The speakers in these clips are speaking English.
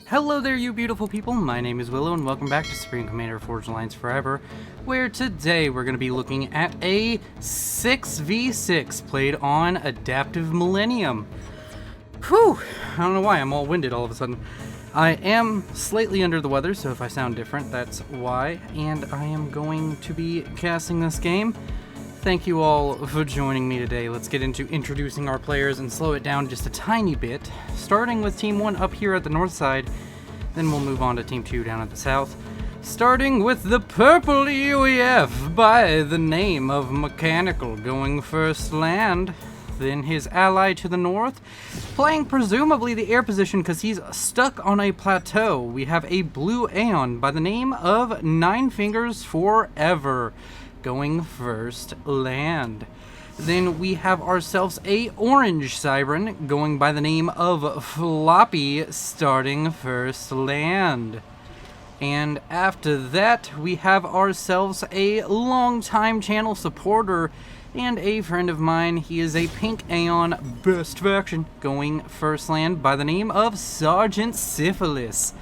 Hello there, you beautiful people. My name is Willow, and welcome back to Supreme Commander Forged Alliance Forever, where today we're going to be looking at a 6v6 played on Adaptive Millennium. Whew! I don't know why I'm all winded all of a sudden. I am slightly under the weather, so if I sound different, that's why. And I am going to be casting this game. Thank you all for joining me today. Let's get into introducing our players and slow it down just a tiny bit. Starting with Team 1 up here at the north side, then we'll move on to Team 2 down at the south. Starting with the purple UEF by the name of Mechanical, going first land. Then his ally to the north, playing presumably the air position because he's stuck on a plateau. We have a blue Aeon by the name of Nine Fingers Forever, going first land. Then we have ourselves a orange Siren going by the name of Floppy, starting first land. And after that, we have ourselves a longtime channel supporter and a friend of mine. He is a pink Aeon best faction going first land by the name of Sergeant Syphilis.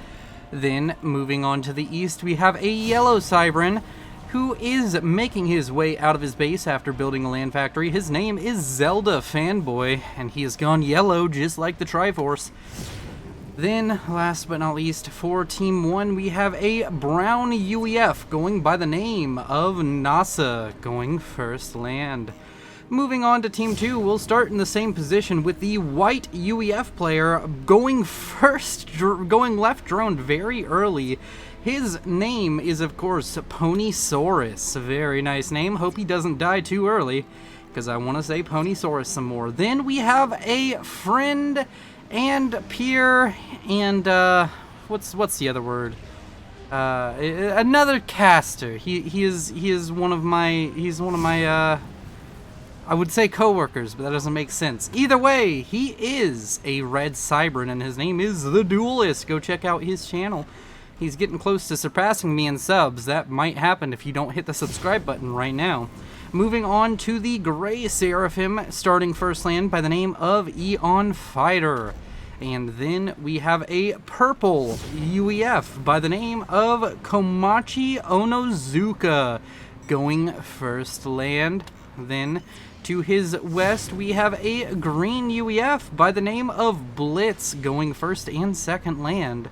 Then moving on to the east, we have a yellow Siren who is making his way out of his base after building a land factory. His name is Zelda Fanboy, and he has gone yellow just like the Triforce. Then, last but not least, for Team 1, we have a brown UEF going by the name of NASA, going first land. Moving on to Team 2, we'll start in the same position with the white UEF player going left drone very early. His name is, of course, Ponysaurus. Very nice name. Hope he doesn't die too early, because I want to say Ponysaurus some more. Then we have a friend and peer and, what's the other word? Another caster. He is one of my, I would say coworkers, but that doesn't make sense. Either way, he is a red Cybran, and his name is The Dualist. Go check out his channel. He's getting close to surpassing me in subs. That might happen if you don't hit the subscribe button right now. Moving on to the gray Seraphim, starting first land by the name of Eon Fighter. And then we have a purple UEF by the name of Komachi Onozuka, going first land. Then to his west, we have a green UEF by the name of Blitz, going first and second land.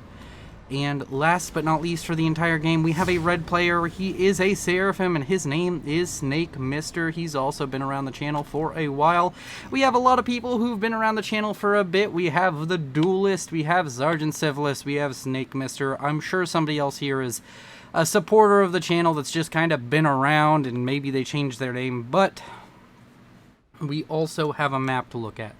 And last but not least for the entire game, we have a red player. He is a Seraphim, and his name is Snake Mister. He's also been around the channel for a while. We have a lot of people who've been around the channel for a bit. We have the Duelist, we have Sergeant Syphilis, we have Snake Mister. I'm sure somebody else here is a supporter of the channel that's just kind of been around, and maybe they changed their name, but we also have a map to look at.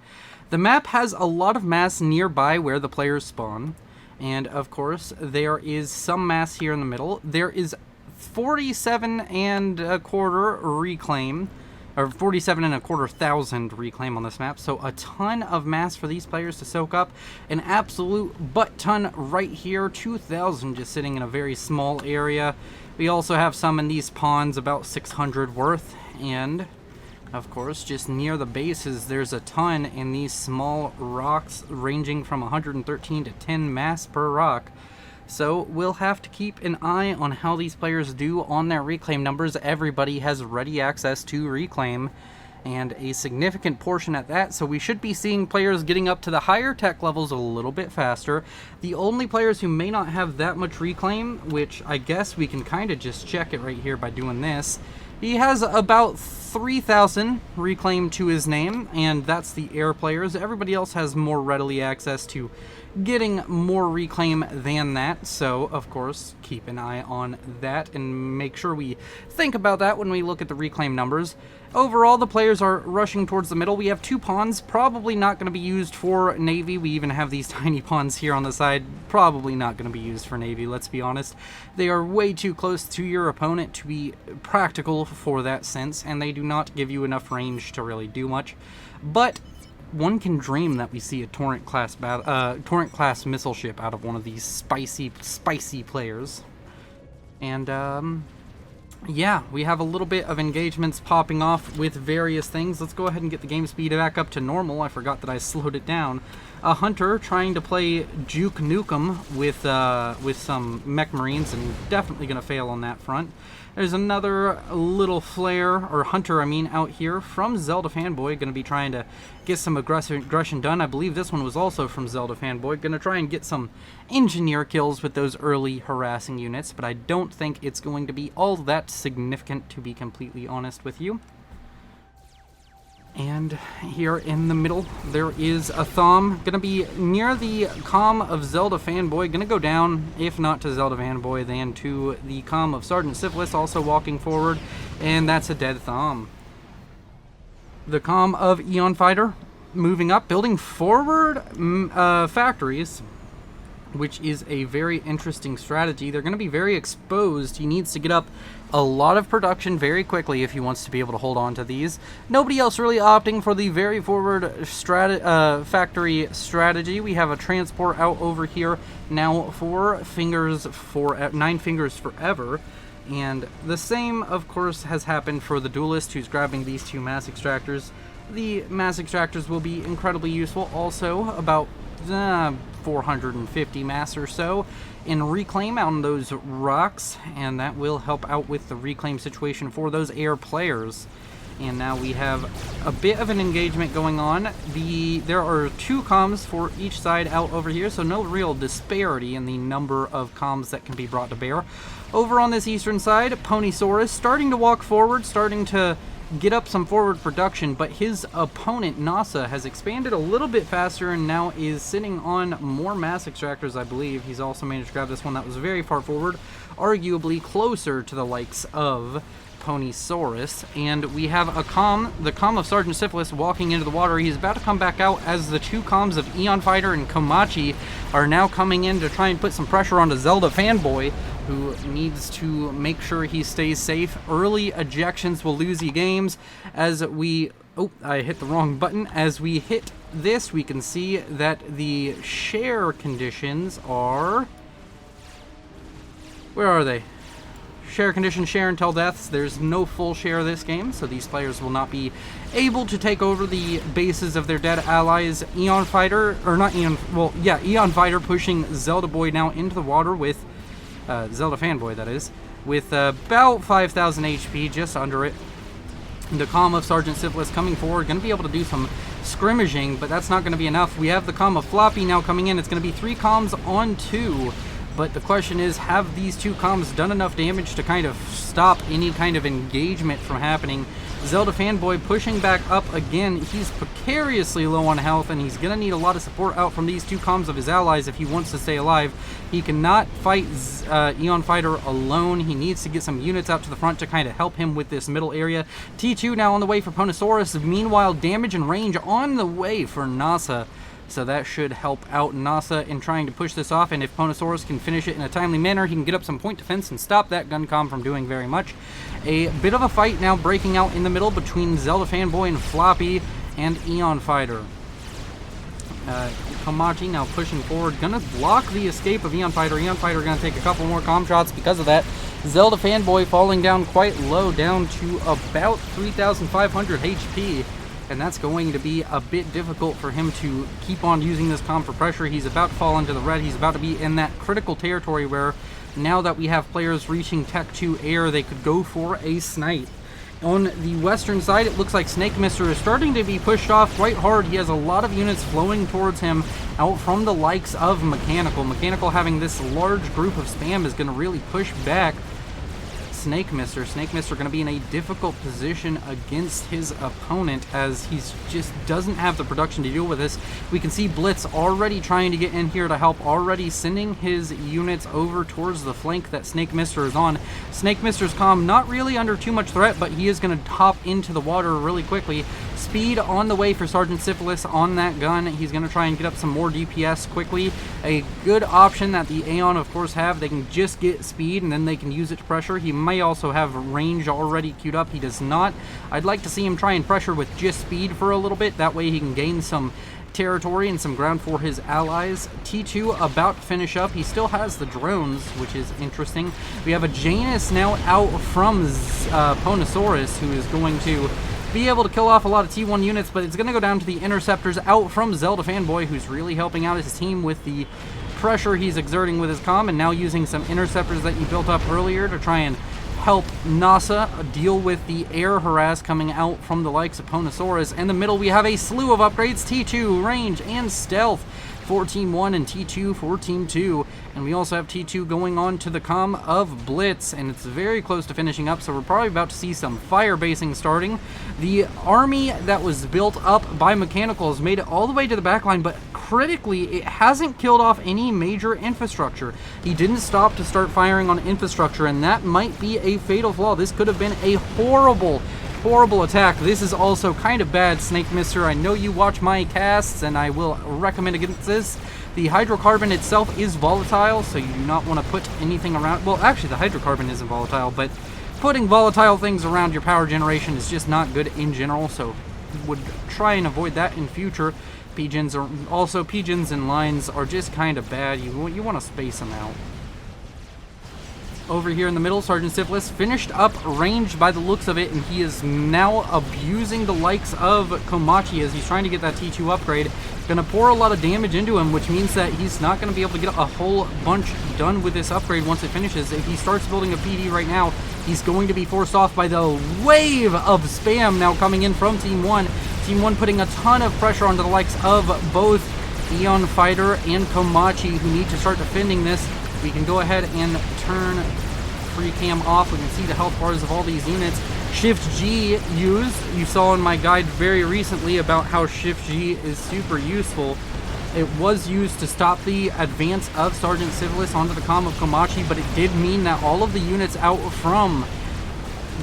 The map has a lot of mass nearby where the players spawn. And of course, there is some mass here in the middle. There is 47 and a quarter reclaim, or 47 and a quarter thousand reclaim on this map. So a ton of mass for these players to soak up. An absolute butt ton right here, 2,000 just sitting in a very small area. We also have some in these ponds, about 600 worth. And of course, just near the bases, there's a ton in these small rocks ranging from 113 to 10 mass per rock. So we'll have to keep an eye on how these players do on their reclaim numbers. Everybody has ready access to reclaim, and a significant portion at that, so we should be seeing players getting up to the higher tech levels a little bit faster. The only players who may not have that much reclaim, which I guess we can kind of just check it right here by doing this, he has about 3,000 reclaim to his name, and that's the air players. Everybody else has more readily access to getting more reclaim than that, so of course keep an eye on that and make sure we think about that when we look at the reclaim numbers. Overall, the players are rushing towards the middle. We have two pawns, probably not going to be used for Navy. We even have these tiny pawns here on the side, probably not going to be used for Navy, let's be honest. They are way too close to your opponent to be practical for that sense, and they do not give you enough range to really do much. But one can dream that we see a Torrent class missile ship out of one of these spicy players. And yeah, we have a little bit of engagements popping off with various things. Let's go ahead and get the game speed back up to normal. I forgot that I slowed it down. a Hunter trying to play Juke Nukem with some Mech Marines, and definitely going to fail on that front. There's another little flare, or Hunter, I mean, out here from Zelda Fanboy, going to be trying to get some aggression done. I believe this one was also from Zelda Fanboy. Going to try and get some engineer kills with those early harassing units, but I don't think it's going to be all that significant, to be completely honest with you. And here in the middle, there is a Thom. Gonna be near the comm of Zelda Fanboy. Gonna go down, if not to Zelda Fanboy, then to the comm of Sergeant Syphilis, also walking forward. And that's a dead Thom. The comm of Eon Fighter, moving up, building forward factories, which is a very interesting strategy. They're gonna be very exposed. He needs to get up a lot of production very quickly if he wants to be able to hold on to these. Nobody else really opting for the very forward factory strategy. We have a transport out over here now for 9 Fingers Forever. And the same, of course, has happened for the Duelist, who's grabbing these 2 mass extractors. The mass extractors will be incredibly useful. Also, about 450 mass or so in reclaim on those rocks, and that will help out with the reclaim situation for those air players. And now we have a bit of an engagement going on. There are 2 comms for each side out over here, so no real disparity in the number of comms that can be brought to bear. Over on this eastern side, Ponysaurus starting to walk forward, starting to get up some forward production, but his opponent, NASA, has expanded a little bit faster and now is sitting on more mass extractors, I believe. He's also managed to grab this one that was very far forward, arguably closer to the likes of Ponysaurus. And we have the comm of Sergeant Syphilis walking into the water. He's about to come back out as the 2 comms of Eon Fighter and Komachi are now coming in to try and put some pressure onto Zelda Fanboy, who needs to make sure he stays safe. Early ejections will lose you games. As we... Oh, I hit the wrong button. As we hit this, we can see that the share conditions are... Where are they? Share conditions, share until deaths. There's no full share this game, so these players will not be able to take over the bases of their dead allies. Eon Fighter, or not Eon... Well, yeah, Eon Fighter pushing Zelda Boy now into the water with... Zelda Fanboy, that is, with about 5,000 HP, just under it. The comm of Sergeant Syphilis coming forward, going to be able to do some skirmishing, but that's not going to be enough. We have the comm of Floppy now coming in. It's going to be 3 comms on 2, but the question is, have these 2 comms done enough damage to kind of stop any kind of engagement from happening? Zelda Fanboy pushing back up again. He's precariously low on health, and he's going to need a lot of support out from these 2 comms of his allies if he wants to stay alive. He cannot fight Eon Fighter alone. He needs to get some units out to the front to kind of help him with this middle area. T2 now on the way for Ponysaurus. Meanwhile, damage and range on the way for NASA. So that should help out NASA in trying to push this off, and if Ponysaurus can finish it in a timely manner, he can get up some point defense and stop that gun comm from doing very much. A bit of a fight now breaking out in the middle between Zelda Fanboy and Floppy and Eon Fighter. Komachi now pushing forward, gonna block the escape of Eon Fighter. Eon Fighter gonna take a couple more comm shots because of that. Zelda Fanboy falling down quite low, down to about 3,500 HP. And that's going to be a bit difficult for him to keep on using this comm for pressure. He's about to fall into the red. He's about to be in that critical territory where now that we have players reaching Tech 2 air, they could go for a snipe. On the western side, it looks like Snake Mister is starting to be pushed off quite hard. He has a lot of units flowing towards him out from the likes of Mechanical. Mechanical having this large group of spam is going to really push back Snake Mister. Snake Mister going to be in a difficult position against his opponent as he just doesn't have the production to deal with this. We can see Blitz already trying to get in here to help, already sending his units over towards the flank that Snake Mister is on. Snake Mister's comm not really under too much threat, but he is going to hop into the water really quickly. Speed on the way for Sergeant Syphilis on that gun. He's going to try and get up some more DPS quickly. A good option that the Aeon, of course, have. They can just get speed and then they can use it to pressure. He might also have range already queued up. He does not. I'd like to see him try and pressure with just speed for a little bit. That way he can gain some territory and some ground for his allies. T2 about to finish up. He still has the drones, which is interesting. We have a Janus now out from Ponysaurus, who is going to be able to kill off a lot of T1 units, but it's going to go down to the interceptors out from Zelda Fanboy, who's really helping out his team with the pressure he's exerting with his comm, and now using some interceptors that you built up earlier to try and help NASA deal with the air harass coming out from the likes of Ponosaurus. In the middle, we have a slew of upgrades, T2, range, and stealth for Team 1 and T2 for Team 2. And we also have T2 going on to the comm of Blitz, and it's very close to finishing up, so we're probably about to see some fire basing starting. The army that was built up by Mechanicals made it all the way to the back line, but critically, it hasn't killed off any major infrastructure. He didn't stop to start firing on infrastructure, and that might be a fatal flaw. This could have been a horrible attack. This is also kind of bad, Snake Mister. I know you watch my casts, and I will recommend against this. The hydrocarbon itself is volatile, so you do not want to put anything around. Well, actually, the hydrocarbon isn't volatile, but putting volatile things around your power generation is just not good in general, so would try and avoid that in future. Pigeons and lines are just kind of bad. You want to space them out. Over here in the middle, Sergeant Syphilis finished up range by the looks of it, and he is now abusing the likes of Komachi as he's trying to get that T2 upgrade. Going to pour a lot of damage into him, which means that he's not going to be able to get a whole bunch done with this upgrade once it finishes. If he starts building a PD right now, he's going to be forced off by the wave of spam now coming in from Team 1. Team 1 putting a ton of pressure onto the likes of both Eon Fighter and Komachi, who need to start defending this. We can go ahead and turn free cam off. We can see the health bars of all these units. Shift G used. You saw in my guide very recently about how Shift G is super useful. It was used to stop the advance of Sergeant Syphilis onto the comm of Komachi, but it did mean that all of the units out from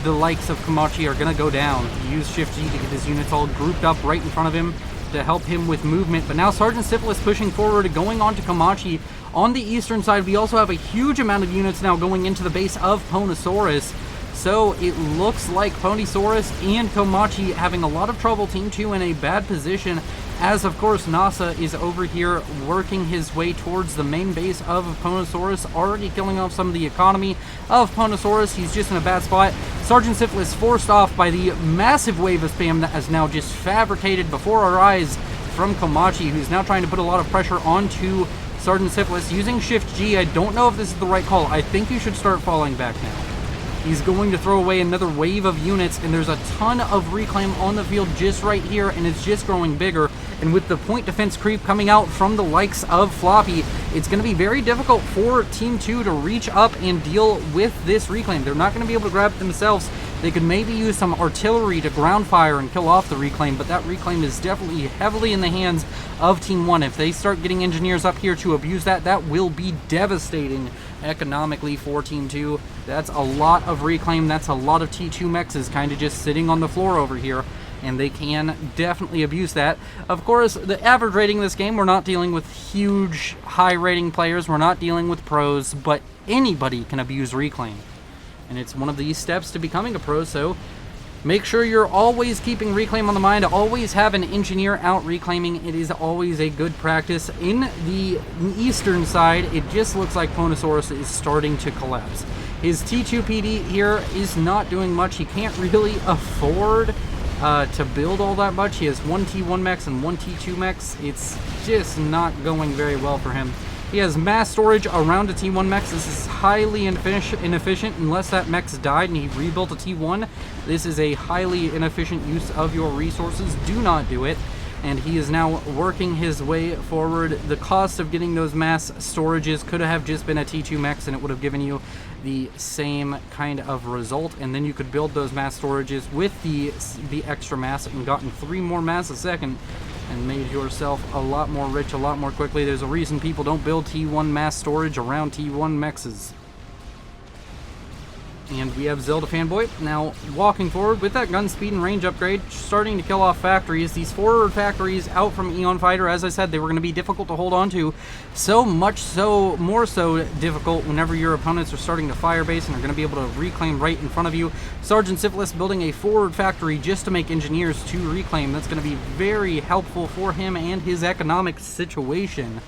the likes of Komachi are going to go down. He used Shift G to get his units all grouped up right in front of him to help him with movement. But now Sergeant Syphilis pushing forward, going on to Komachi. On the eastern side, we also have a huge amount of units now going into the base of Ponosaurus. So it looks like Ponosaurus and Komachi having a lot of trouble. Team 2 in a bad position, as of course NASA is over here working his way towards the main base of Ponosaurus, already killing off some of the economy of Ponosaurus. He's just in a bad spot. Sergeant Syphilis forced off by the massive wave of spam that has now just fabricated before our eyes from Komachi, who's now trying to put a lot of pressure onto Sergeant Syphilis using Shift G. I don't know if this is the right call. I think you should start falling back now. He's going to throw away another wave of units, and there's a ton of reclaim on the field just right here, and it's just growing bigger. And with the point defense creep coming out from the likes of Floppy, it's going to be very difficult for Team 2 to reach up and deal with this reclaim. They're not going to be able to grab it themselves. They could maybe use some artillery to ground fire and kill off the reclaim, but that reclaim is definitely heavily in the hands of Team 1. If they start getting engineers up here to abuse that, that will be devastating economically for Team 2. That's a lot of reclaim. That's a lot of T2 mechs kind of just sitting on the floor over here, and they can definitely abuse that. Of course, the average rating in this game, we're not dealing with huge high rating players. We're not dealing with pros, but anybody can abuse reclaim. And it's one of these steps to becoming a pro, so make sure you're always keeping reclaim on the mind. Always have an engineer out reclaiming. It is always a good practice. In the eastern side, it just looks like Ponosaurus is starting to collapse. His T2 PD here is not doing much. He can't really afford to build all that much. He has one T1 mechs and one T2 mechs. It's just not going very well for him. He has mass storage around a T1 mechs. This is highly inefficient unless that mech's died and he rebuilt a T1. This is a highly inefficient use of your resources. Do not do it. And he is now working his way forward. The cost of getting those mass storages could have just been a T2 mechs, and it would have given you the same kind of result. And then you could build those mass storages with the extra mass and gotten 3 more mass a second and made yourself a lot more rich a lot more quickly. There's a reason people don't build T1 mass storage around T1 mechs. And we have Zelda Fanboy now walking forward with that gun speed and range upgrade, starting to kill off factories. These forward factories out from Eon Fighter, as I said, they were going to be difficult to hold on to. So much so, more so difficult whenever your opponents are starting to fire base and are going to be able to reclaim right in front of you. Sergeant Syphilis building a forward factory just to make engineers to reclaim. That's going to be very helpful for him and his economic situation.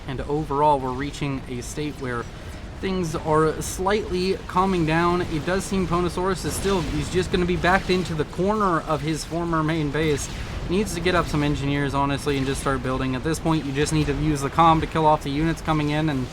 And overall, we're reaching a state where things are slightly calming down. It does seem Ponosaurus is still, he's just going to be backed into the corner of his former main base. Needs to get up some engineers, honestly, and just start building. At this point, you just need to use the comm to kill off the units coming in and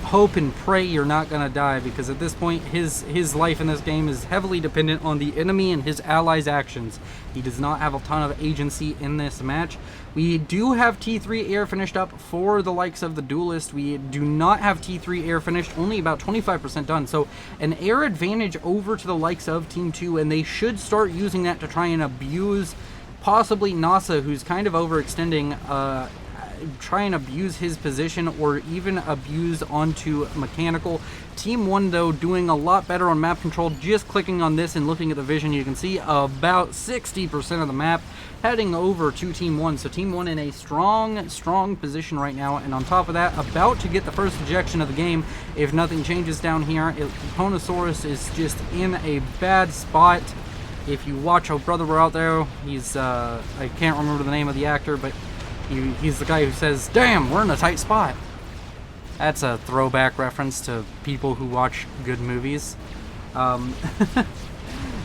hope and pray you're not going to die, because at this point, his life in this game is heavily dependent on the enemy and his allies' actions. He does not have a ton of agency in this match. We do have T3 air finished up for the likes of the Duelist. We do not have T3 air finished, only about 25% done. So an air advantage over to the likes of Team 2, and they should start using that to try and abuse possibly NASA, who's kind of overextending, try and abuse his position, or even abuse onto Mechanical. Team 1, though, doing a lot better on map control. Just clicking on this and looking at the vision, you can see about 60% of the map heading over to Team 1. So Team 1 in a strong position right now, and on top of that, about to get the first ejection of the game if nothing changes down here. Ponosaurus is just in a bad spot. If you watch Oh Brother, We're Out There, he's, I can't remember the name of the actor, but he's the guy who says, "Damn, we're in a tight spot." That's a throwback reference to people who watch good movies.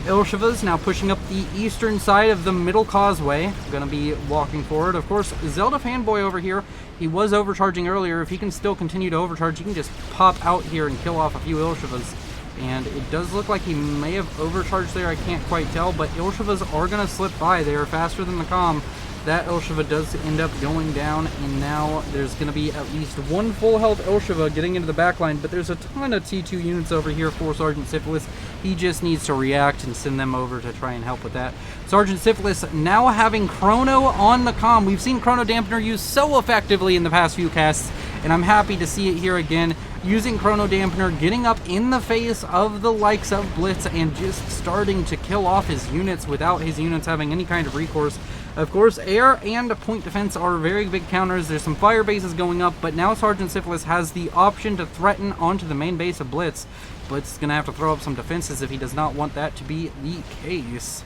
Ilshiva's now pushing up the eastern side of the middle causeway. Going to be walking forward. Of course, Zelda Fanboy over here, he was overcharging earlier. If he can still continue to overcharge, he can just pop out here and kill off a few Ilshivas. And it does look like he may have overcharged there. I can't quite tell, but Ilshivas are going to slip by. They are faster than the comm. That Ilshiva does end up going down, and now there's going to be at least one full health Ilshiva getting into the backline, but there's a ton of T2 units over here for Sergeant Syphilis. He just needs to react and send them over to try and help with that. Sergeant Syphilis now having Chrono on the comm. We've seen Chrono Dampener used so effectively in the past few casts, and I'm happy to see it here again. Using Chrono Dampener, getting up in the face of the likes of Blitz, and just starting to kill off his units without his units having any kind of recourse. Of course, air and point defense are very big counters. There's some fire bases going up, but now Sergeant Syphilis has the option to threaten onto the main base of Blitz. Blitz is going to have to throw up some defenses if he does not want that to be the case.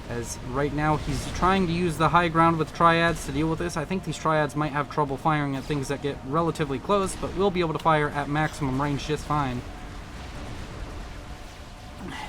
As right now he's trying to use the high ground with triads to deal with this. I think these triads might have trouble firing at things that get relatively close, but will be able to fire at maximum range just fine.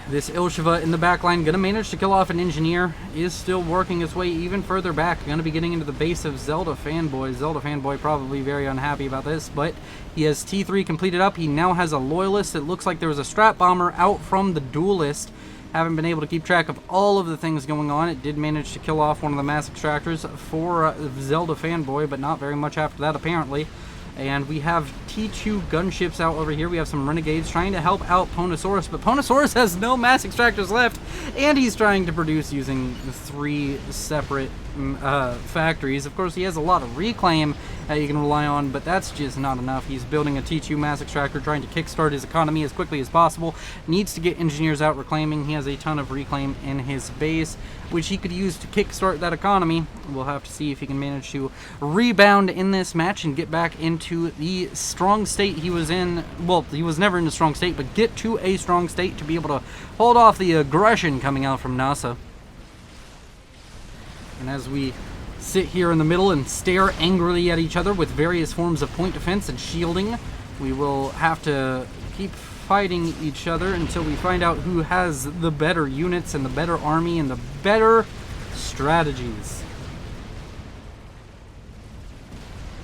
This Ilshiva in the backline, going to manage to kill off an engineer, is still working its way even further back. Going to be getting into the base of Zelda Fanboy. Zelda Fanboy probably very unhappy about this, but he has T3 completed up. He now has a Loyalist. It looks like there was a Strat Bomber out from the Duelist. Haven't been able to keep track of all of the things going on. It did manage to kill off one of the mass extractors for Zelda Fanboy, but not very much after that apparently. And we have T2 gunships out over here. We have some Renegades trying to help out Ponosaurus, but Ponosaurus has no mass extractors left, and he's trying to produce using 3 separate factories. Of course, he has a lot of reclaim that you can rely on, but that's just not enough. He's building a T2 mass extractor, trying to kickstart his economy as quickly as possible. Needs to get engineers out reclaiming. He has a ton of reclaim in his base, which he could use to kickstart that economy. We'll have to see if he can manage to rebound in this match and get back into the strong state he was in. Well, he was never in a strong state, but get to a strong state to be able to hold off the aggression coming out from NASA. And as we sit here in the middle and stare angrily at each other with various forms of point defense and shielding, we will have to keep fighting each other until we find out who has the better units and the better army and the better strategies.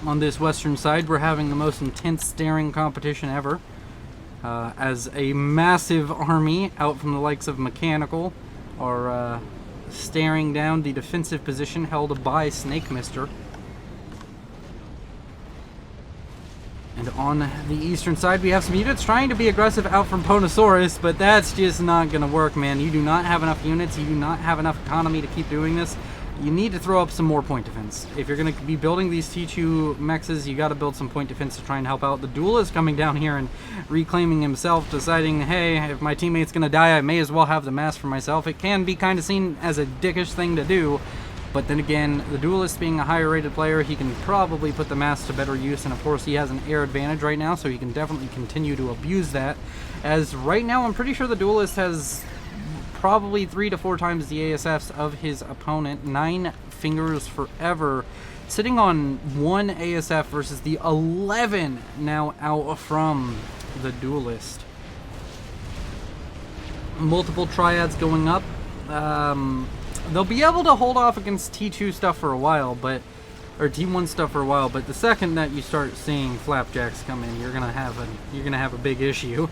On this western side, we're having the most intense staring competition ever, as a massive army out from the likes of Mechanical are staring down the defensive position held by Snake Mister. And on the eastern side, we have some units trying to be aggressive out from Ponosaurus, but that's just not going to work, man. You do not have enough units. You do not have enough economy to keep doing this. You need to throw up some more point defense. If you're going to be building these T2 mexes, you got to build some point defense to try and help out. The Duelist coming down here and reclaiming himself, deciding, hey, if my teammate's going to die, I may as well have the mass for myself. It can be kind of seen as a dickish thing to do, but then again, the Duelist being a higher rated player, he can probably put the mass to better use, and of course he has an air advantage right now, so he can definitely continue to abuse that. As right now, I'm pretty sure the Duelist has probably 3 to 4 times the ASFs of his opponent. 9 fingers forever, sitting on 1 ASF versus the 11 now out from the Duelist. Multiple triads going up. They'll be able to hold off against T2 stuff for a while, or T1 stuff for a while, but the second that you start seeing flapjacks come in, you're gonna have a big issue.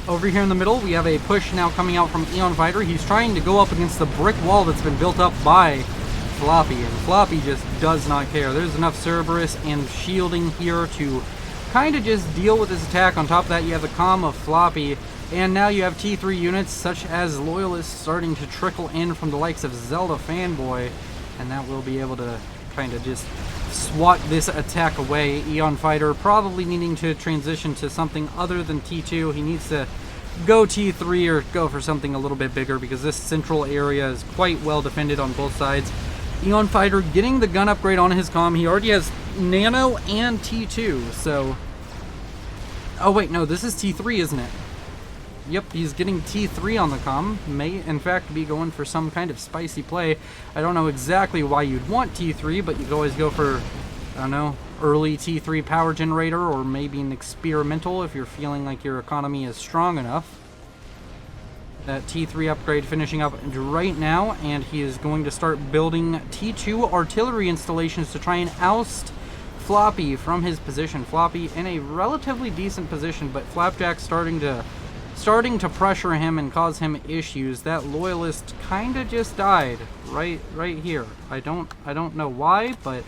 Over here in the middle, we have a push now coming out from Eon Fighter. He's trying to go up against the brick wall that's been built up by Floppy, and Floppy just does not care. There's enough Cerberus and shielding here to kind of just deal with his attack. On top of that, you have the comm of Floppy, and now you have T3 units such as Loyalists starting to trickle in from the likes of Zelda Fanboy, and that will be able to kind of just swat this attack away. Eon Fighter probably needing to transition to something other than T2. He needs to go T3 or go for something a little bit bigger because this central area is quite well defended on both sides. Eon Fighter getting the gun upgrade on his comm. He already has Nano and T2, so... Oh wait, no, this is T3, isn't it? Yep, he's getting T3 on the comm. May, in fact, be going for some kind of spicy play. I don't know exactly why you'd want T3, but you could always go for, I don't know, early T3 power generator, or maybe an experimental if you're feeling like your economy is strong enough. That T3 upgrade finishing up right now, and he is going to start building T2 artillery installations to try and oust Floppy from his position. Floppy in a relatively decent position, but Flapjack starting to pressure him and cause him issues. That Loyalist kind of just died right here. I don't know why, but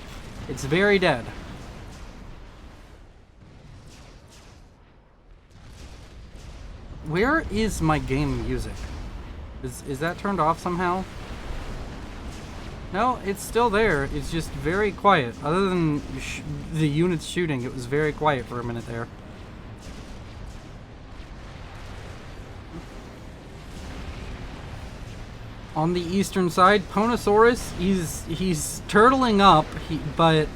it's very dead. Where is my game music? Is that turned off somehow? No, it's still there. It's just very quiet. Other than the units shooting, it was very quiet for a minute there. On the eastern side, Ponosaurus, he's turtling up, but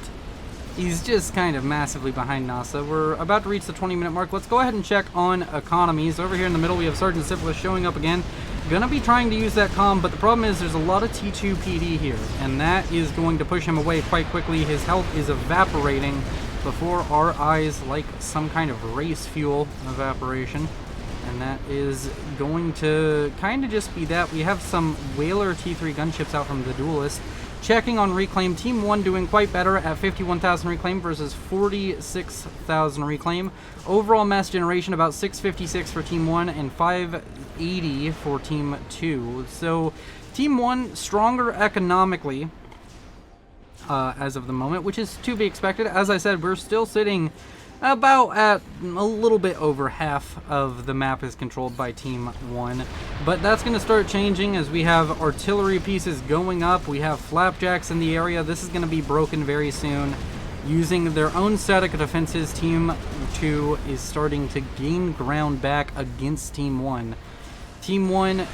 he's just kind of massively behind NASA. We're about to reach the 20-minute mark. Let's go ahead and check on economies. Over here in the middle, we have Sergeant Syphilis showing up again. Gonna be trying to use that comm, but the problem is there's a lot of T2 PD here, and that is going to push him away quite quickly. His health is evaporating before our eyes like some kind of race fuel evaporation. And that is going to kind of just be that. We have some Whaler T3 gunships out from the Duelist. Checking on reclaim, Team 1 doing quite better at 51,000 reclaim versus 46,000 reclaim. Overall mass generation about 656 for Team 1 and 580 for Team 2. So Team 1 stronger economically as of the moment, which is to be expected. As I said, we're still sitting about at a little bit over half of the map is controlled by Team 1. But that's going to start changing as we have artillery pieces going up. We have flapjacks in the area. This is going to be broken very soon. Using their own static defenses, Team 2 is starting to gain ground back against Team 1. Team 1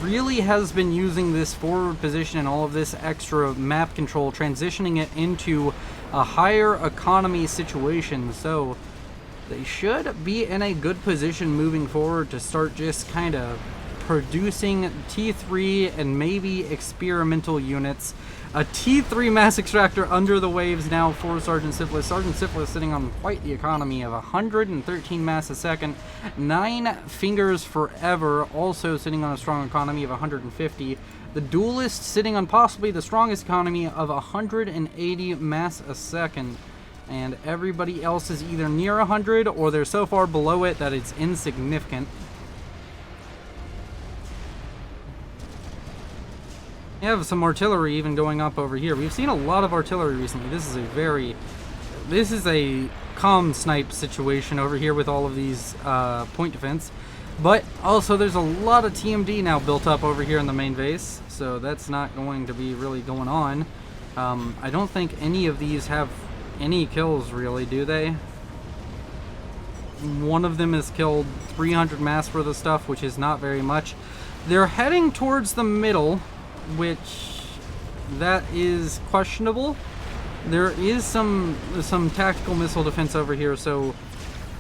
really has been using this forward position and all of this extra map control, transitioning it into a higher economy situation, so they should be in a good position moving forward to start just kind of producing T3 and maybe experimental units. A T3 mass extractor under the waves now for Sergeant Syphilis. Sergeant Syphilis sitting on quite the economy of 113 mass a second. 9 fingers forever also sitting on a strong economy of 150. The Duelist sitting on possibly the strongest economy of 180 mass a second. And everybody else is either near 100 or they're so far below it that it's insignificant. We have some artillery even going up over here. We've seen a lot of artillery recently. This is a comm snipe situation over here with all of these point defense. But also there's a lot of TMD now built up over here in the main base, so that's not going to be really going on. I don't think any of these have any kills really, do they? One of them has killed 300 mass worth of stuff, which is not very much. They're heading towards the middle, which that is questionable. There is some tactical missile defense over here, so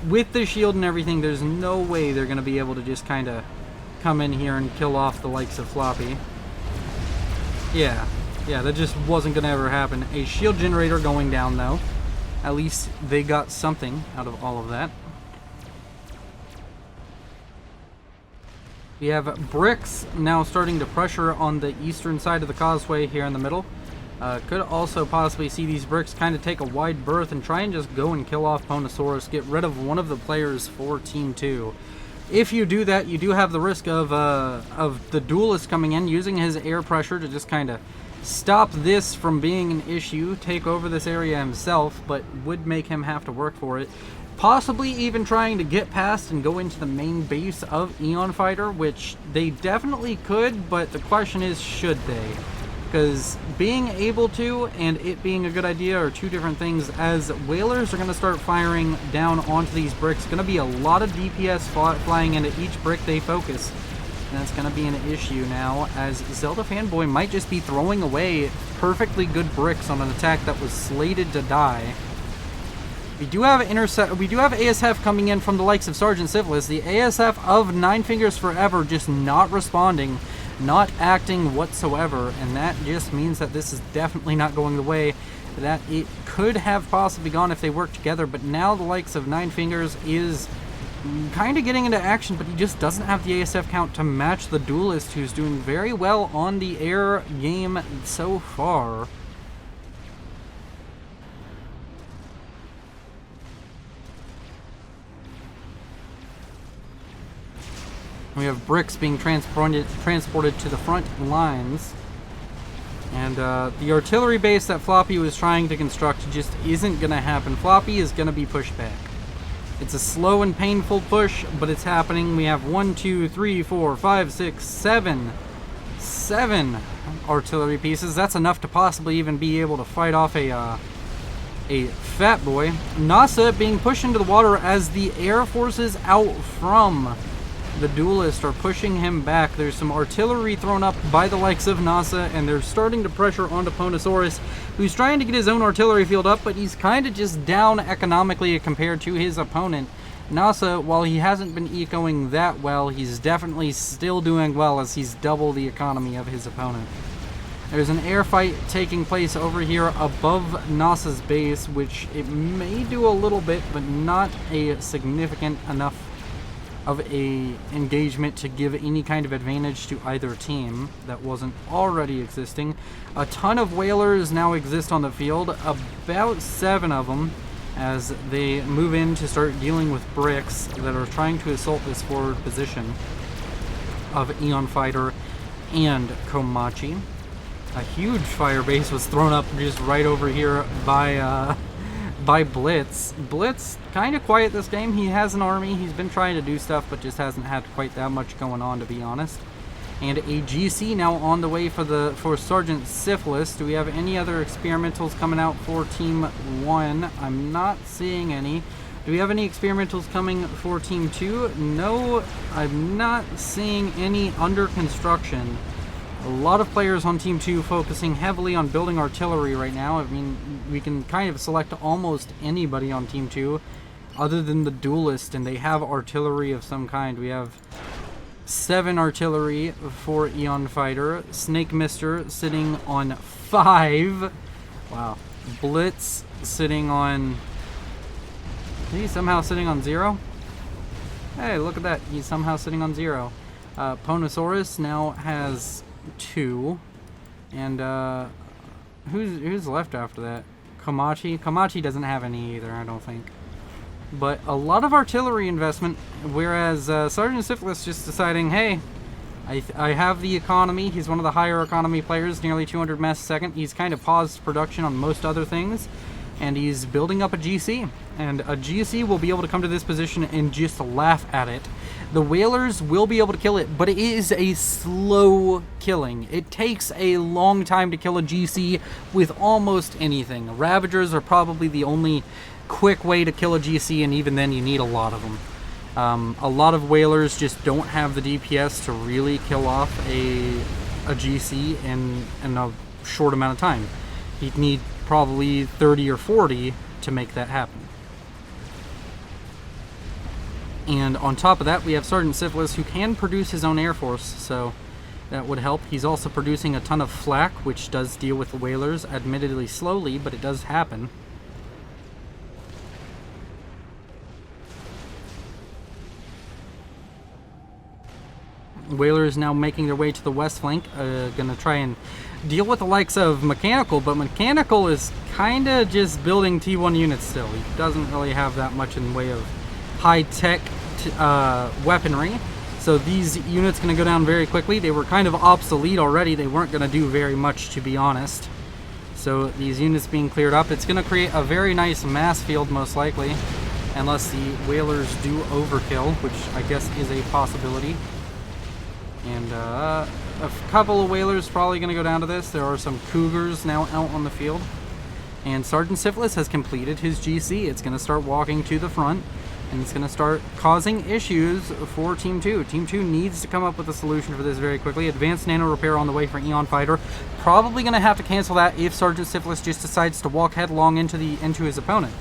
with the shield and everything, there's no way they're going to be able to just kind of come in here and kill off the likes of Floppy. Yeah, that just wasn't going to ever happen. A shield generator going down, though. At least they got something out of all of that. We have bricks now starting to pressure on the eastern side of the causeway here in the middle. Could also possibly see these bricks kind of take a wide berth and try and just go and kill off Ponosaurus, get rid of one of the players for Team 2. If you do that, you do have the risk of the Duelist coming in, using his air pressure to just kind of stop this from being an issue, take over this area himself, but would make him have to work for it. Possibly even trying to get past and go into the main base of Eon Fighter, which they definitely could, but the question is, should they? Because being able to and it being a good idea are two different things. As Whalers are going to start firing down onto these bricks, going to be a lot of DPS flying into each brick they focus. And that's going to be an issue now, as Zelda Fanboy might just be throwing away perfectly good bricks on an attack that was slated to die. We do have ASF coming in from the likes of Sergeant Syphilis. The ASF of Nine Fingers Forever just not responding, not acting whatsoever, and that just means that this is definitely not going the way that it could have possibly gone if they worked together. But now the likes of Nine Fingers is kind of getting into action, but he just doesn't have the ASF count to match the Duelist, who's doing very well on the air game so far. We have bricks being transported to the front lines. And the artillery base that Floppy was trying to construct just isn't going to happen. Floppy is going to be pushed back. It's a slow and painful push, but it's happening. We have 1, 2, 3, 4, 5, 6, 7 artillery pieces. That's enough to possibly even be able to fight off a Fat Boy. NASA being pushed into the water as the air forces out from the Duelist are pushing him back. There's some artillery thrown up by the likes of NASA, and they're starting to pressure onto Ponosaurus, who's trying to get his own artillery field up, but he's kind of just down economically compared to his opponent. NASA, while he hasn't been ecoing that well, he's definitely still doing well, as he's double the economy of his opponent. There's an air fight taking place over here above NASA's base, which it may do a little bit, but not a significant enough of a engagement to give any kind of advantage to either team that wasn't already existing. A ton of Whalers now exist on the field, about 7 of them, as they move in to start dealing with bricks that are trying to assault this forward position of Eon Fighter and Komachi. A huge fire base was thrown up just right over here by Blitz. Blitz, kind of quiet this game. He has an army. He's been trying to do stuff, but just hasn't had quite that much going on, to be honest. And a GC now on the way for Sergeant Syphilis. Do we have any other experimentals coming out for Team 1? I'm not seeing any. Do we have any experimentals coming for Team 2? No, I'm not seeing any under construction. A lot of players on Team 2 focusing heavily on building artillery right now. I mean, we can kind of select almost anybody on Team 2 other than the Duelist, and they have artillery of some kind. We have 7 artillery for Eon Fighter. Snake Mister sitting on 5. Wow. Blitz sitting on... Is he somehow sitting on 0? Hey, look at that. He's somehow sitting on 0. Ponosaurus now has 2, and who's left after that? Komachi doesn't have any either, I don't think. But a lot of artillery investment, whereas Sergeant Syphilis just deciding, hey, I have the economy. He's one of the higher economy players, nearly 200 mass a second. He's kind of paused production on most other things, and he's building up a GC. And a GC will be able to come to this position and just laugh at it. The Whalers will be able to kill it, but it is a slow killing. It takes a long time to kill a GC with almost anything. Ravagers are probably the only quick way to kill a GC, and even then you need a lot of them. A lot of Whalers just don't have the DPS to really kill off a GC in a short amount of time. You'd need probably 30 or 40 to make that happen. And on top of that, we have Sergeant Syphilis, who can produce his own Air Force, so that would help. He's also producing a ton of flak, which does deal with the Whalers, admittedly slowly, but it does happen. Whalers now making their way to the west flank, gonna try and deal with the likes of Mechanical, but Mechanical is kind of just building T1 units still. He doesn't really have that much in the way of high-tech weaponry. So these units going to go down very quickly. They were kind of obsolete already. They weren't going to do very much, to be honest. So these units being cleared up, it's going to create a very nice mass field, most likely. Unless the Whalers do overkill, which I guess is a possibility. And a couple of Whalers probably going to go down to this. There are some Cougars now out on the field. And Sergeant Syphilis has completed his GC. It's going to start walking to the front. And it's going to start causing issues for Team 2. Team 2 needs to come up with a solution for this very quickly. Advanced Nano Repair on the way for Eon Fighter. Probably going to have to cancel that if Sergeant Syphilis just decides to walk headlong into his opponent.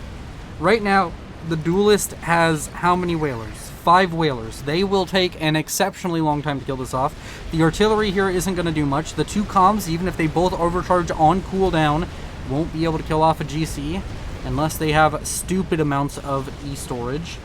Right now, the Duelist has how many Whalers? 5 Whalers. They will take an exceptionally long time to kill this off. The artillery here isn't going to do much. The 2 comms, even if they both overcharge on cooldown, won't be able to kill off a GC unless they have stupid amounts of e-storage.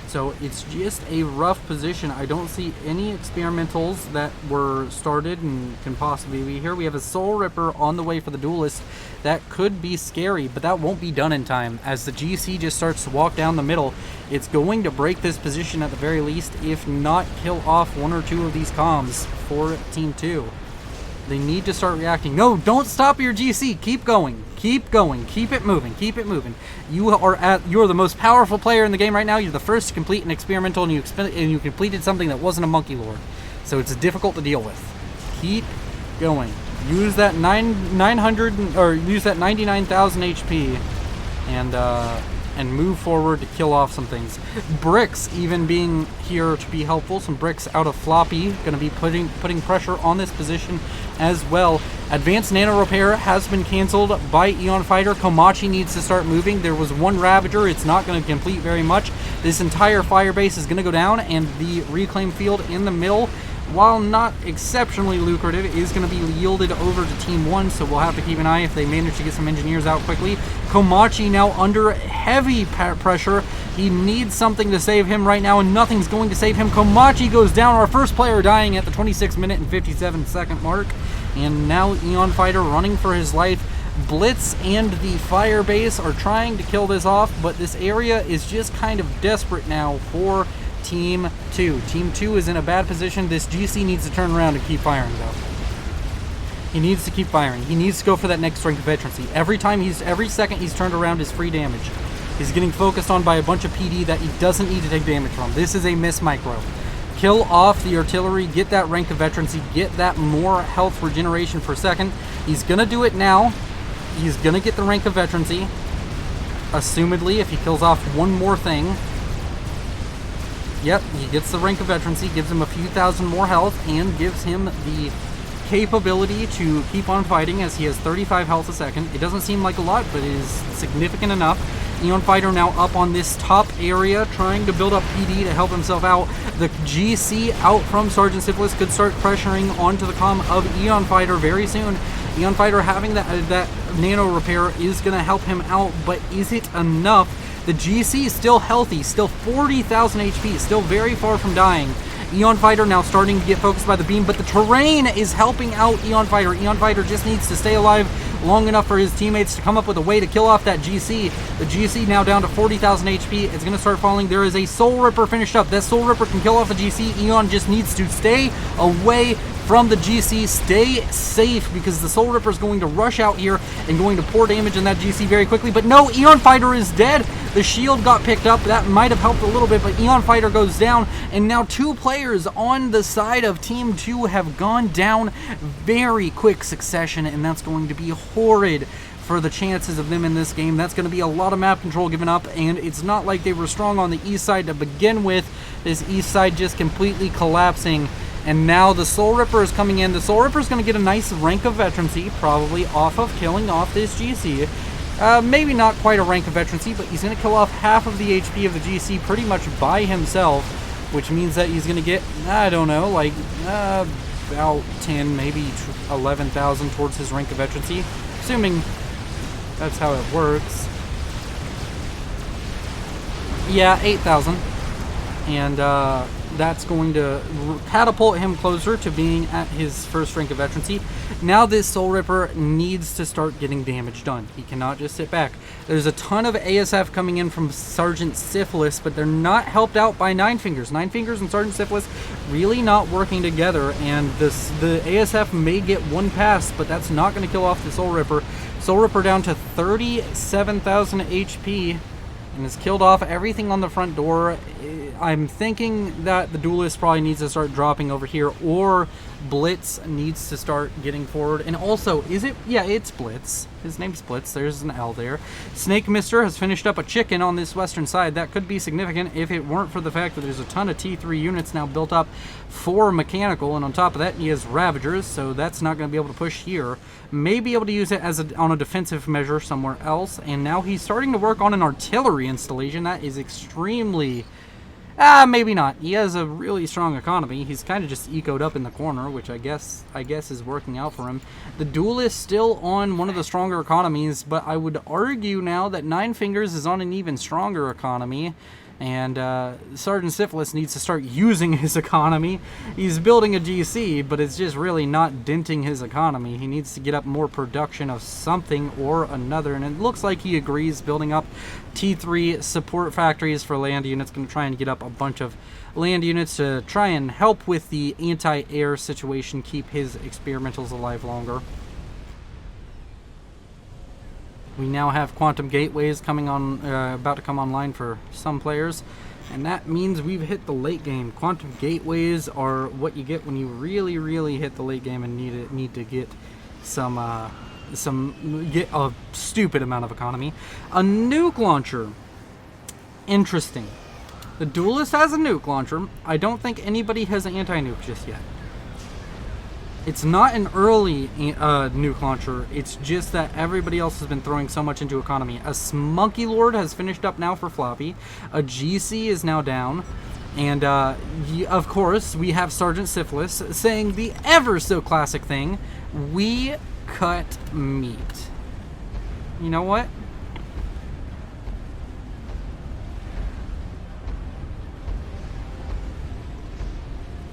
So it's just a rough position. I don't see any experimentals that were started and can possibly be here. We have a Soul Ripper on the way for the Duelist. That could be scary, but that won't be done in time. As the GC just starts to walk down the middle, it's going to break this position at the very least, if not kill off 1 or 2 of these comms for Team 2. They need to start reacting. No, don't stop your GC. Keep going. Keep going. Keep it moving. Keep it moving. You are the most powerful player in the game right now. You're the first to complete an experimental, and you completed something that wasn't a monkey lord. So it's difficult to deal with. Keep going. Use that 900 or use that 99,000 HP and move forward to kill off some things. Bricks even being here to be helpful. Some bricks out of Floppy, going to be putting pressure on this position as well. Advanced Nano Repair has been canceled by Eon Fighter. Komachi needs to start moving. There was 1 Ravager. It's not going to complete very much. This entire fire base is going to go down, and the reclaim field in the middle, while not exceptionally lucrative, is going to be yielded over to Team 1, so we'll have to keep an eye if they manage to get some engineers out quickly. Komachi now under heavy pressure. He needs something to save him right now, and nothing's going to save him. Komachi goes down, our first player dying at the 26-minute and 57-second mark. And now Eon Fighter running for his life. Blitz and the fire base are trying to kill this off, but this area is just kind of desperate now for Team 2. Team 2 is in a bad position. This GC needs to turn around and keep firing, though. He needs to keep firing. He needs to go for that next strength of veterancy. Every second he's turned around is free damage. He's getting focused on by a bunch of PD that he doesn't need to take damage from. This is a miss micro. Kill off the artillery, get that rank of veterancy, get that more health regeneration per second. He's gonna do it now. He's gonna get the rank of veterancy. Assumedly, if he kills off one more thing. Yep, he gets the rank of veterancy, gives him a few thousand more health, and gives him the capability to keep on fighting, as he has 35 health a second. It doesn't seem like a lot, but it is significant enough. Eon Fighter now up on this top area, trying to build up PD to help himself out. The GC out from Sergeant Syphilis could start pressuring onto the comm of Eon Fighter very soon. Eon Fighter having that nano repair is going to help him out, but is it enough? The GC is still healthy, still 40,000 HP, still very far from dying. Eon Fighter now starting to get focused by the beam, but the terrain is helping out Eon Fighter. Eon Fighter just needs to stay alive long enough for his teammates to come up with a way to kill off that GC. The GC now down to 40,000 HP. It's going to start falling. There is a Soul Ripper finished up. That Soul Ripper can kill off the GC. Eon just needs to stay away from the GC. Stay safe, because the Soul Ripper is going to rush out here and going to pour damage on that GC very quickly. But no, Eon Fighter is dead. The shield got picked up. That might have helped a little bit, but Eon Fighter goes down. And now 2 players on the side of Team 2 have gone down very quick succession, and that's going to be horrid for the chances of them in this game. That's going to be a lot of map control given up, and it's not like they were strong on the east side to begin with. This east side just completely collapsing. And now the Soul Ripper is coming in. The Soul Ripper is going to get a nice rank of veterancy, probably off of killing off this GC. Maybe not quite a rank of veterancy, but he's going to kill off half of the HP of the GC pretty much by himself, which means that he's going to get, I don't know, like about 10, maybe 11,000 towards his rank of veterancy, assuming that's how it works. Yeah, 8,000. And That's going to catapult him closer to being at his first rank of veterancy. Now this Soul Ripper needs to start getting damage done. He cannot just sit back. There's a ton of ASF coming in from Sergeant Syphilis, but they're not helped out by Nine Fingers. Nine Fingers and Sergeant Syphilis really not working together, and the ASF may get one pass, but that's not going to kill off the Soul Ripper. Soul Ripper down to 37,000 HP and has killed off everything on the front door. I'm thinking that the Duelist probably needs to start dropping over here, or Blitz needs to start getting forward. And also, is it? Yeah, it's Blitz. His name's Blitz. There's an L there. Snake Mister has finished up a chicken on this western side. That could be significant if it weren't for the fact that there's a ton of T3 units now built up for mechanical, and on top of that he has Ravagers, so that's not going to be able to push here. May be able to use it as on a defensive measure somewhere else, and now he's starting to work on an artillery installation. That is extremely... maybe not. He has a really strong economy. He's kind of just ecoed up in the corner, which I guess is working out for him. The Duelist still on one of the stronger economies, but I would argue now that Nine Fingers is on an even stronger economy, and Sergeant Syphilis needs to start using his economy. He's building a GC, but it's just really not denting his economy. He needs to get up more production of something or another, and it looks like he agrees, building up T3 support factories for land units. Going to try and get up a bunch of land units to try and help with the anti-air situation, keep his experimentals alive longer. We now have quantum gateways coming on, about to come online for some players, and that means we've hit the late game. Quantum gateways are what you get when you really, really hit the late game and need to get get a stupid amount of economy. A nuke launcher, interesting. The Duelist has a nuke launcher. I don't think anybody has an anti-nuke just yet. It's not an early nuke launcher, it's just that everybody else has been throwing so much into economy. A Smunky Lord has finished up now for Floppy. A GC is now down. And, of course, we have Sergeant Syphilis saying the ever-so-classic thing, we cut meat. You know what?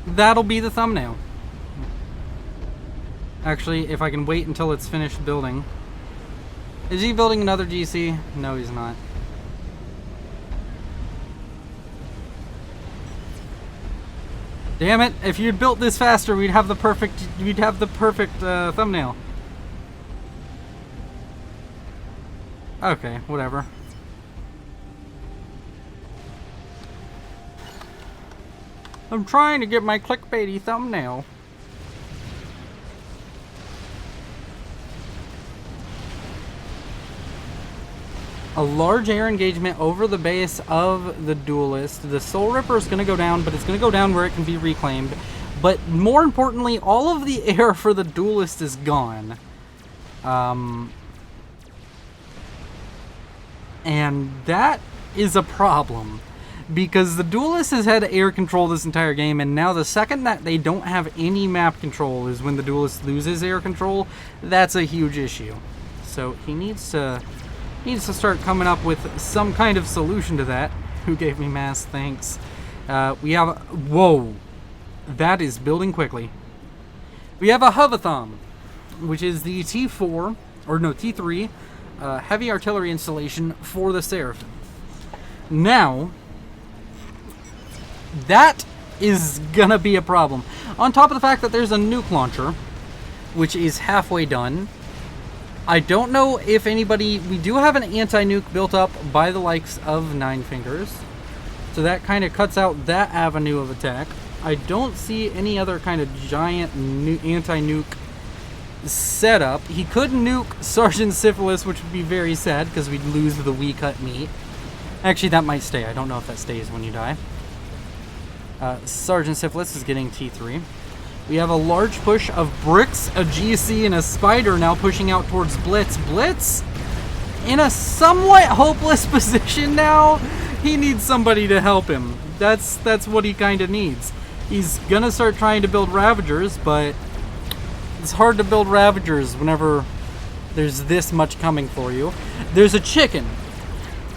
That'll be the thumbnail. Actually, if I can wait until it's finished building. Is he building another GC? No, he's not. Damn it! If you'd built this faster, we'd have the perfect thumbnail. Okay, whatever. I'm trying to get my clickbaity thumbnail. A large air engagement over the base of the Duelist. The Soul Ripper is going to go down, but it's going to go down where it can be reclaimed. But more importantly, all of the air for the Duelist is gone. And that is a problem, because the Duelist has had air control this entire game, and now the second that they don't have any map control is when the Duelist loses air control. That's a huge issue. So he needs to start coming up with some kind of solution to that. Who gave me mass? Thanks. We have... Whoa. That is building quickly. We have a Hovathom, which is the T4, or no, T3, heavy artillery installation for the Seraphim. Now, that is gonna be a problem. On top of the fact that there's a nuke launcher, which is halfway done. I don't know if anybody... We do have an anti-nuke built up by the likes of Nine Fingers, so that kind of cuts out that avenue of attack. I don't see any other kind of giant anti-nuke setup. He could nuke Sergeant Syphilis, which would be very sad because we'd lose the we cut meat. Actually, that might stay. I don't know if that stays when you die. Sergeant Syphilis is getting T3. We have a large push of bricks, a GC, and a spider now pushing out towards Blitz. Blitz, in a somewhat hopeless position now. He needs somebody to help him. That's what he kind of needs. He's gonna start trying to build Ravagers, but it's hard to build Ravagers whenever there's this much coming for you. There's a chicken.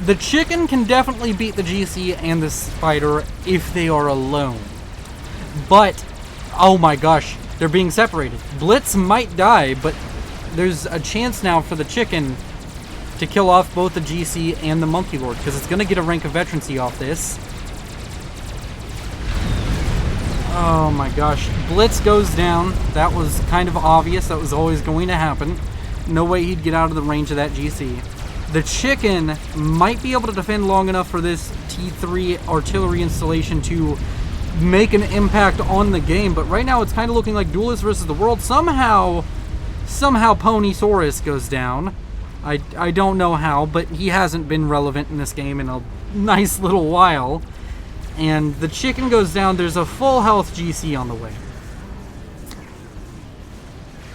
The chicken can definitely beat the GC and the spider if they are alone. But, oh my gosh, they're being separated. Blitz might die, but there's a chance now for the chicken to kill off both the GC and the Monkey Lord, because it's going to get a rank of veterancy off this. Oh my gosh. Blitz goes down. That was kind of obvious. That was always going to happen. No way he'd get out of the range of that GC. The chicken might be able to defend long enough for this T3 artillery installation to make an impact on the game, but right now it's kind of looking like Duelist versus the World. Somehow Ponysaurus goes down. I don't know how, but he hasn't been relevant in this game in a nice little while. And the chicken goes down. There's a full health GC on the way.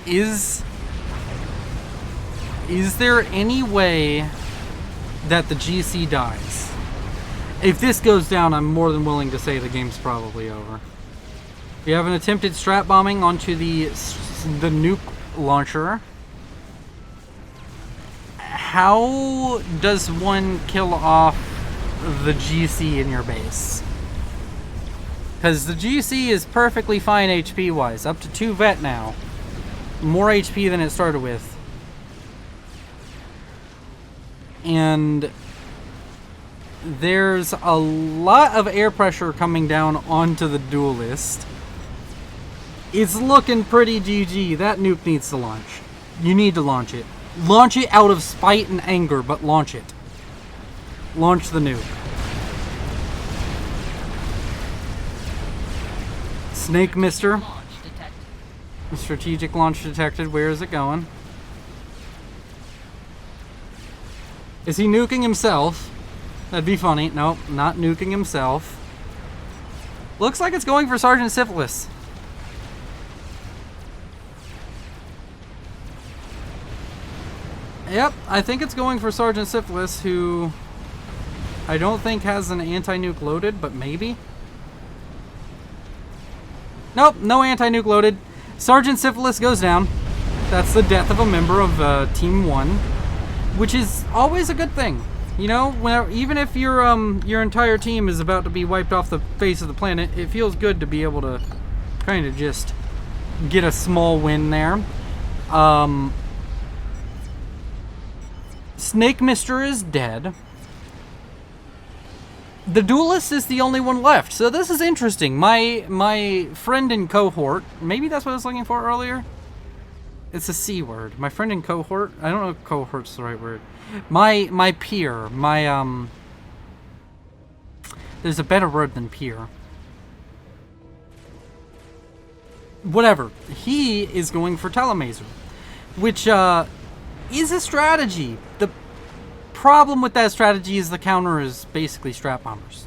Is there any way that the GC dies? If this goes down, I'm more than willing to say the game's probably over. We have an attempted strat bombing onto the nuke launcher. How does one kill off the GC in your base? Because the GC is perfectly fine HP-wise. Up to 2 vet now. More HP than it started with. And there's a lot of air pressure coming down onto the Duelist. It's looking pretty GG. That nuke needs to launch. You need to launch it. Launch it out of spite and anger, but launch it. Launch the nuke. Snake Mister. Strategic launch detected. Where is it going? Is he nuking himself? That'd be funny. Nope, not nuking himself. Looks like it's going for Sergeant Syphilis. Yep, I think it's going for Sergeant Syphilis, who I don't think has an anti-nuke loaded, but maybe. Nope, no anti-nuke loaded. Sergeant Syphilis goes down. That's the death of a member of Team 1, which is always a good thing. You know, even if your entire team is about to be wiped off the face of the planet, it feels good to be able to kind of just get a small win there. Snake Mister is dead. The Duelist is the only one left, so this is interesting. My friend in cohort, maybe that's what I was looking for earlier? It's a C word. My friend in cohort, I don't know if cohort's the right word. My peer, there's a better word than peer. Whatever. He is going for Telemazer, which is a strategy. The problem with that strategy is the counter is basically strat bombers.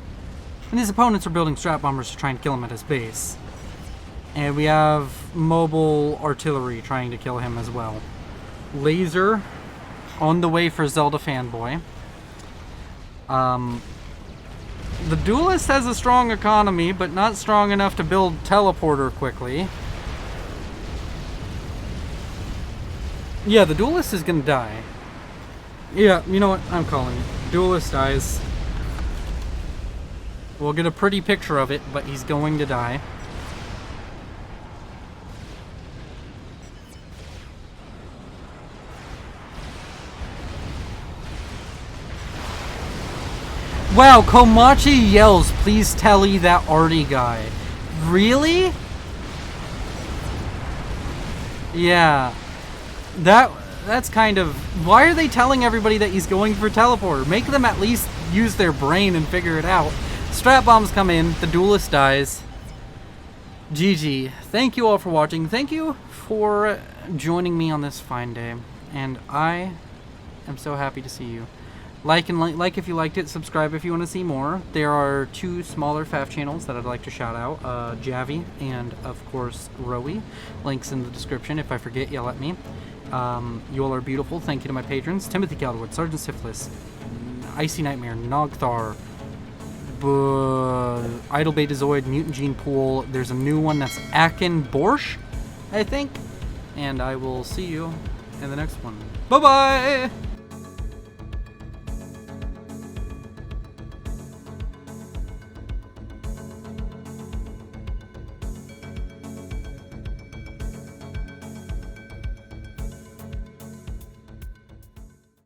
And his opponents are building strat bombers to try and kill him at his base. And we have mobile artillery trying to kill him as well. Laser on the way for Zelda Fanboy. The Duelist has a strong economy, but not strong enough to build teleporter quickly. Yeah, the Duelist is gonna die. Yeah, you know what? I'm calling it. Duelist dies. We'll get a pretty picture of it, but he's going to die. Wow, Komachi yells, "Please telly that arty guy." Really? Yeah. That's kind of... Why are they telling everybody that he's going for teleporter? Make them at least use their brain and figure it out. Strat bombs come in. The Duelist dies. GG. Thank you all for watching. Thank you for joining me on this fine day. And I am so happy to see you. Like if you liked it. Subscribe if you want to see more. There are 2 smaller FAF channels that I'd like to shout out. Javi and, of course, Rowie. Links in the description. If I forget, yell at me. You all are beautiful. Thank you to my patrons. Timothy Calderwood, Sergeant Syphilis, Icy Nightmare, Nogthar, Idle Betazoid, Mutant Gene Pool. There's a new one that's Akin Borsch, I think. And I will see you in the next one. Bye-bye!